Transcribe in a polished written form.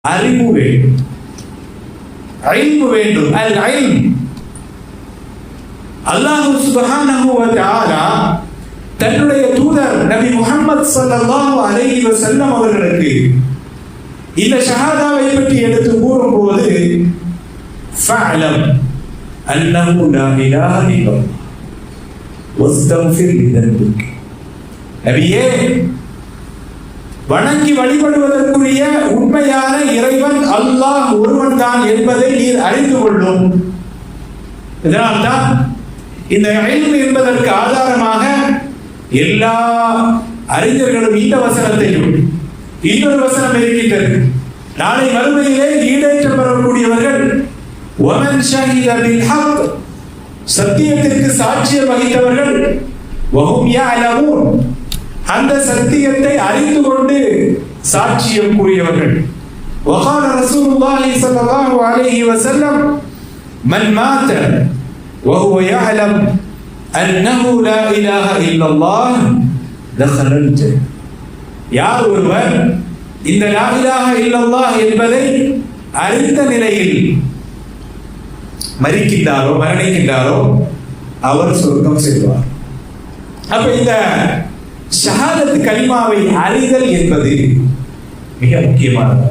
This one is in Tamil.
அறிவு வேண்டும், இல்மு வேண்டும். அல் இல்ம் அல்லாஹ் சுப்ஹானஹு வ தஆலா தன்னுடைய தூதர் நபி முஹம்மது ஸல்லல்லாஹு அலைஹி வஸல்லம் அவர்களுக்கு இந்த ஷஹாதாவை பற்றி எடுத்து கூறும்போது ஃபஅலம் அன்னஹு லா இலாஹ இல்லல்லாஹ் வஸ்தக்ஃபிர் லிதன்பிக், நபியே வணங்கி வழிபடுவதற்குரிய உண்மையான இறைவன் அல்லாஹ் ஒருவன் தான் என்பதை நீர் அறிந்து கொள்ளும். இதனால்தான் இந்த இல்ம் என்பதற்கு ஆதாரமாக எல்லா அறிஞர்களும் இந்த வசனத்தையும், இன்னொரு வசனம் இருக்கின்றது, நாளை மறுமையிலே ஈடேற்றம் பெறக்கூடியவர்கள் வமன் ஷஹித பில் ஹக், சத்தியத்திற்கு சாட்சியம் வகித்தவர்கள், வஹும் யஅலமூன், அந்த சத்தியத்தை அறிந்து கொண்டு சாட்சியம் கூறியவர்கள். வகால ரசூலுல்லாஹி ஸல்லல்லாஹு அலைஹி வஸல்லம் மன் மாத வஹுவ யஅலம் அன்னஹு லா இலாஹ இல்லல்லாஹ் தഖலல் ஜன்னah, யார் ஒருவர் இந்த லா இலாஹ இல்லல்லாஹ் என்பதை அறிந்த நிலையில் மரணிக்கின்றாரோ அவர் சொர்க்கம் செல்வார். அப்ப இந்த ஷஹாதத் கலிமாவை அறிதல் என்பது மிக முக்கியமானது.